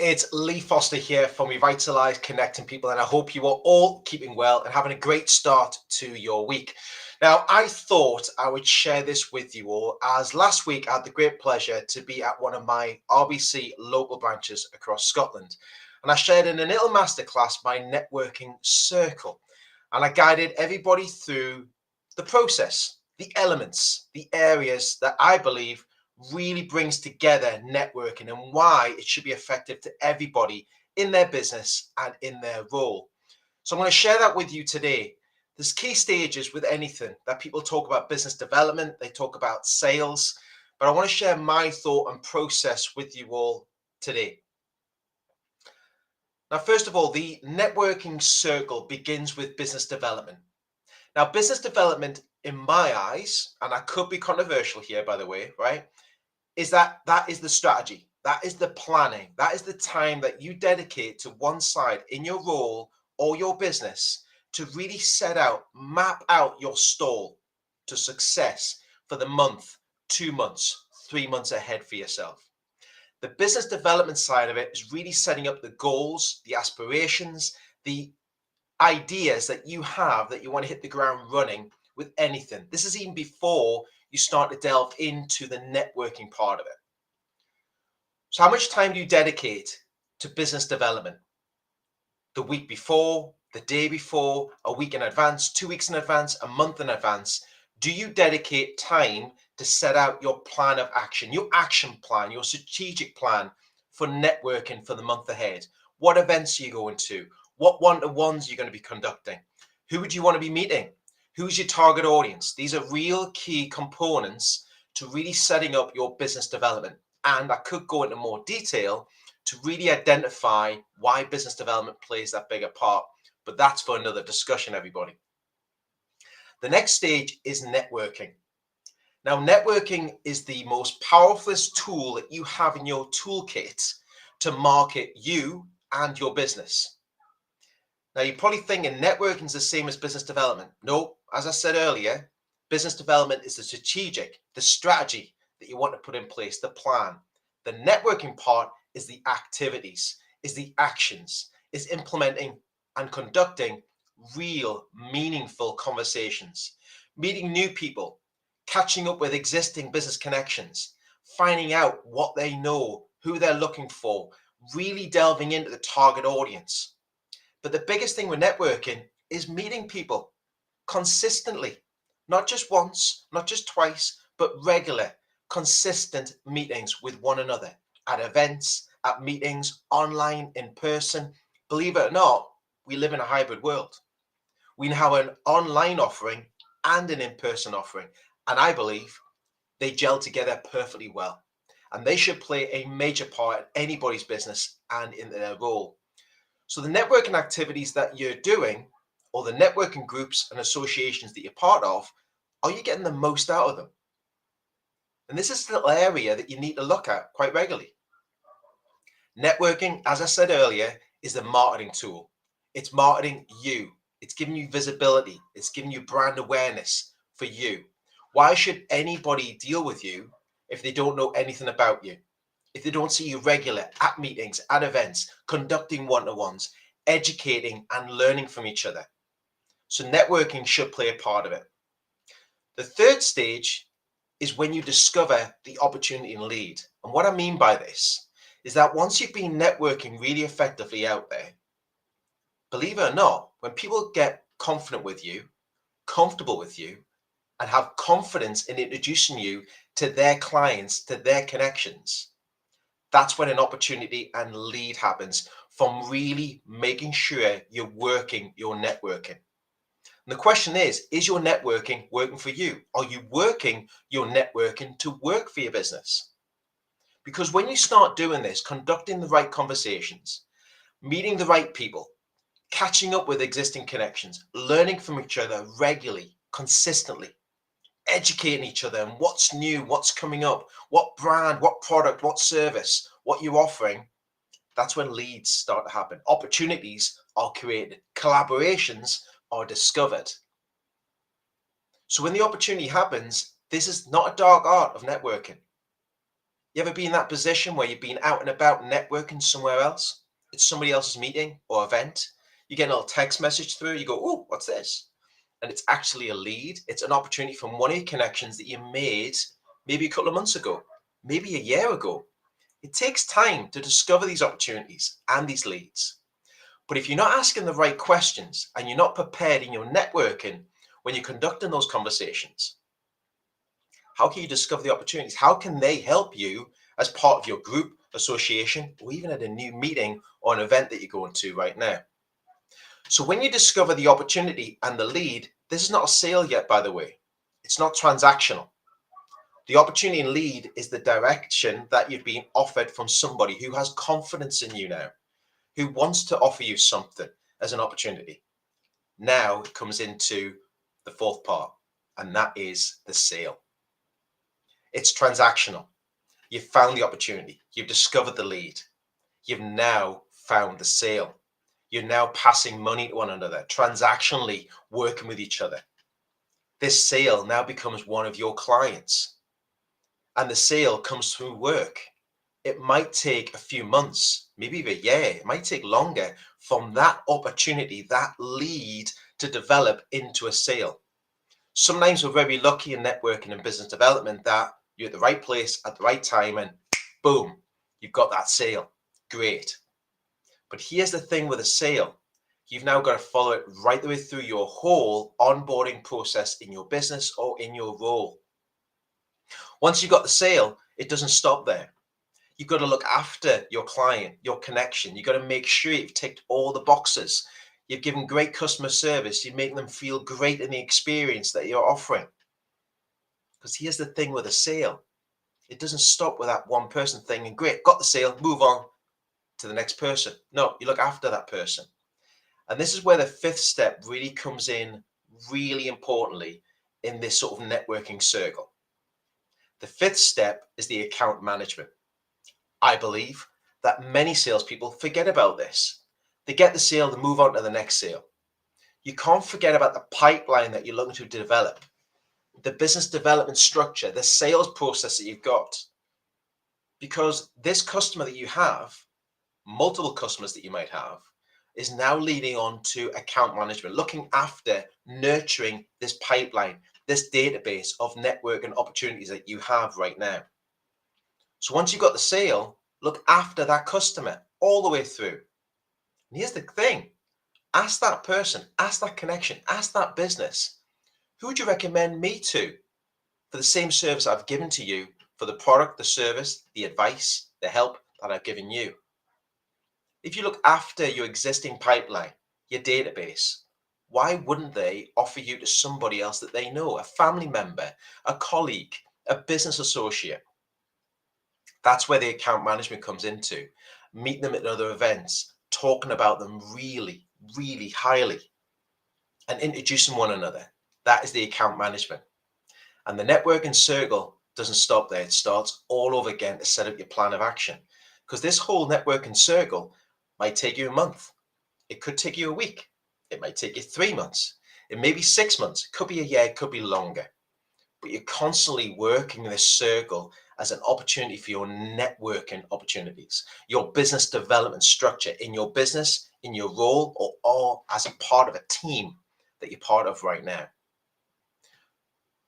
it's Lee Foster here from Revitalize Connecting People, and I hope you are all keeping well and having a great start to your week. Now, I thought I would share this with you all, as last week I had the great pleasure to be at one of my RBC local branches across Scotland, and I shared in a little masterclass my networking circle, and I guided everybody through the process, the elements, the areas that I believe really brings together networking and why it should be effective to everybody in their business and in their role. So I'm going to share that with you today. There's key stages with anything that people talk about: business development, they talk about sales, but I want to share my thought and process with you all today. Now, first of all, the networking circle begins with business development. Now, business development, in my eyes, and I could be controversial here, by the way, right, is that is the strategy, that is the planning, that is the time that you dedicate to one side in your role or your business to really set out, map out your stall to success for the month, 2 months, 3 months ahead for yourself. The business development side of it is really setting up the goals, the aspirations, the ideas that you have that you want to hit the ground running with anything. This is even before you start to delve into the networking part of it. So how much time do you dedicate to business development? The week before, the day before, a week in advance, 2 weeks in advance, a month in advance? Do you dedicate time to set out your plan of action, your action plan, your strategic plan for networking for the month ahead? What events are you going to? What one-to-ones are you going to be conducting? Who would you want to be meeting? Who's your target audience? These are real key components to really setting up your business development. And I could go into more detail to really identify why business development plays that bigger part, but that's for another discussion, everybody. The next stage is networking. Now, networking is the most powerful tool that you have in your toolkit to market you and your business. Now, you're probably thinking networking is the same as business development. No, as I said earlier, business development is the strategic, the strategy that you want to put in place, the plan. The networking part is the activities, is the actions, is implementing and conducting real, meaningful conversations, meeting new people, catching up with existing business connections, finding out what they know, who they're looking for, really delving into the target audience. But the biggest thing with networking is meeting people consistently, not just once, not just twice, but regular, consistent meetings with one another at events, at meetings, online, in person. Believe it or not, we live in a hybrid world. We have an online offering and an in-person offering, and I believe they gel together perfectly well, and they should play a major part in anybody's business and in their role. So the networking activities that you're doing, or the networking groups and associations that you're part of, are you getting the most out of them? And this is the little area that you need to look at quite regularly. Networking, as I said earlier, is a marketing tool. It's marketing you. It's giving you visibility. It's giving you brand awareness for you. Why should anybody deal with you if they don't know anything about you? If they don't see you regular at meetings, at events, conducting one-to-ones, educating and learning from each other? So networking should play a part of it. The third stage is when you discover the opportunity and lead. And what I mean by this is that once you've been networking really effectively out there, believe it or not, when people get confident with you, comfortable with you, and have confidence in introducing you to their clients, to their connections, that's when an opportunity and lead happens from really making sure you're working your networking. And the question is your networking working for you? Are you working your networking to work for your business? Because when you start doing this, conducting the right conversations, meeting the right people, catching up with existing connections, learning from each other regularly, consistently, educating each other on what's new, what's coming up, what brand, what product, what service, what you're offering, that's when leads start to happen. Opportunities are created. Collaborations are discovered. So when the opportunity happens, this is not a dark art of networking. You ever been in that position where you've been out and about networking somewhere else? It's somebody else's meeting or event. You get a little text message through, you go, oh, what's this? And it's actually a lead. It's an opportunity from one of your connections that you made maybe a couple of months ago, maybe a year ago. It takes time to discover these opportunities and these leads. But if you're not asking the right questions and you're not prepared in your networking when you're conducting those conversations, how can you discover the opportunities? How can they help you as part of your group, association, or even at a new meeting or an event that you're going to right now? So when you discover the opportunity and the lead, this is not a sale yet, by the way. It's not transactional. The opportunity and lead is the direction that you've been offered from somebody who has confidence in you now, who wants to offer you something as an opportunity. Now it comes into the fourth part, and that is the sale. It's transactional. You've found the opportunity. You've discovered the lead. You've now found the sale. You're now passing money to one another, transactionally working with each other. This sale now becomes one of your clients. And the sale comes through work. It might take a few months, maybe even a year. It might take longer from that opportunity, that lead, to develop into a sale. Sometimes we're very lucky in networking and business development that you're at the right place at the right time and boom, you've got that sale. Great. But here's the thing with a sale. You've now got to follow it right the way through your whole onboarding process in your business or in your role. Once you've got the sale, it doesn't stop there. You've got to look after your client, your connection. You've got to make sure you've ticked all the boxes. You've given great customer service. You're making them feel great in the experience that you're offering. Because here's the thing with a sale. It doesn't stop with that one person thing and great, got the sale, move on to the next person. No, you look after that person. And this is where the fifth step really comes in really importantly in this sort of networking circle. The fifth step is the account management. I believe that many salespeople forget about this. They get the sale to move on to the next sale. You can't forget about the pipeline that you're looking to develop, the business development structure, the sales process that you've got. Because this customer that you have, multiple customers that you might have, is now leading on to account management, looking after, nurturing this pipeline, this database of network and opportunities that you have right now. So once you've got the sale, look after that customer all the way through. And here's the thing. Ask that person, ask that connection, ask that business, who would you recommend me to for the same service I've given to you, for the product, the service, the advice, the help that I've given you? If you look after your existing pipeline, your database, why wouldn't they offer you to somebody else that they know, a family member, a colleague, a business associate? That's where the account management comes into. Meet them at other events, talking about them really, really highly, and introducing one another. That is the account management. And the networking circle doesn't stop there. It starts all over again to set up your plan of action. Because this whole networking circle might take you a month. It could take you a week. It might take you 3 months. It may be 6 months. It could be a year. It could be longer. But you're constantly working this circle as an opportunity for your networking opportunities, your business development structure in your business, in your role, or as a part of a team that you're part of right now.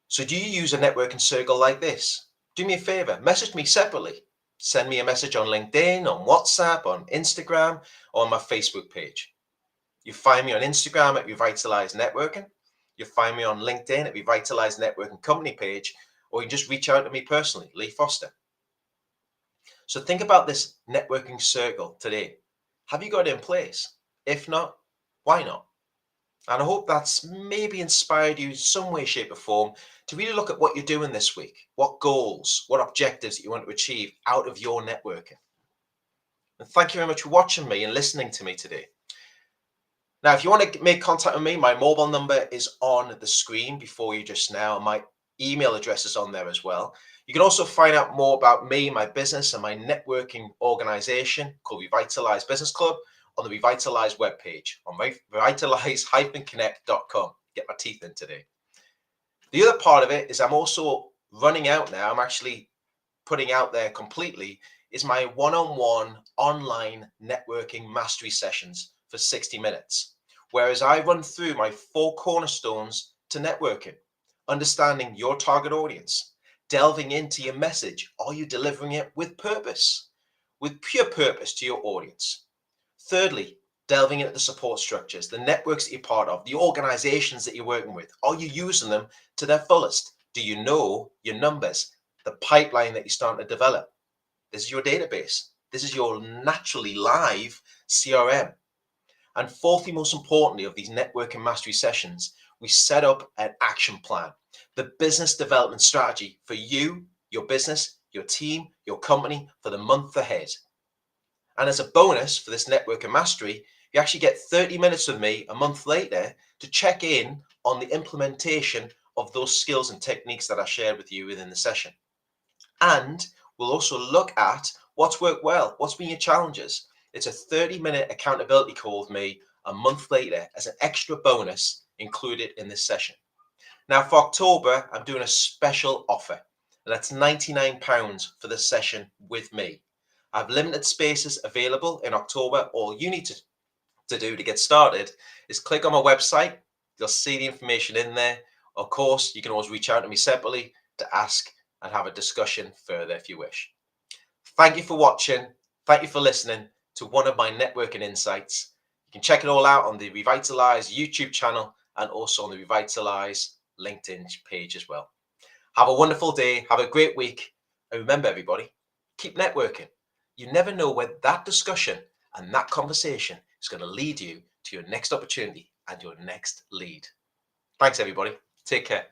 So do you use a networking circle like this? Do me a favor, message me separately. Send me a message on LinkedIn, on WhatsApp, on Instagram, or on my Facebook page. You find me on Instagram at Revitalize Networking. You find me on LinkedIn at Revitalize Networking Company page, or you can just reach out to me personally, Lee Foster. So think about this networking circle today. Have you got it in place? If not, why not? And I hope that's maybe inspired you in some way, shape, or form to really look at what you're doing this week, what goals, what objectives that you want to achieve out of your networking. And thank you very much for watching me and listening to me today. Now, if you want to make contact with me, my mobile number is on the screen before you just now. My email address is on there as well. You can also find out more about me, my business, and my networking organization called Revitalize Business Club on the Revitalize webpage on revitalize-connect.com. Get my teeth in today. The other part of it is I'm also running out now. I'm actually putting out there completely is my one-on-one online networking mastery sessions for 60 minutes. Whereas I run through my 4 cornerstones to networking, understanding your target audience, delving into your message. Are you delivering it with purpose, with pure purpose to your audience? Thirdly, delving into the support structures, the networks that you're part of, the organizations that you're working with. Are you using them to their fullest? Do you know your numbers, the pipeline that you're starting to develop? This is your database. This is your naturally live CRM. And fourthly, most importantly, of these networking mastery sessions, we set up an action plan, the business development strategy for you, your business, your team, your company for the month ahead. And as a bonus for this networking mastery, you actually get 30 minutes with me a month later to check in on the implementation of those skills and techniques that I shared with you within the session. And we'll also look at what's worked well, what's been your challenges. It's a 30-minute accountability call with me a month later as an extra bonus included in this session. Now for October, I'm doing a special offer, and that's £99 for the session with me. I have limited spaces available in October. All you need to do to get started is click on my website. You'll see the information in there. Of course, you can always reach out to me separately to ask and have a discussion further if you wish. Thank you for watching. Thank you for listening to one of my networking insights. You can check it all out on the Revitalize YouTube channel and also on the Revitalize LinkedIn page as well. Have a wonderful day. Have a great week. And remember, everybody, keep networking. You never know where that discussion and that conversation is going to lead you to your next opportunity and your next lead. Thanks, everybody. Take care.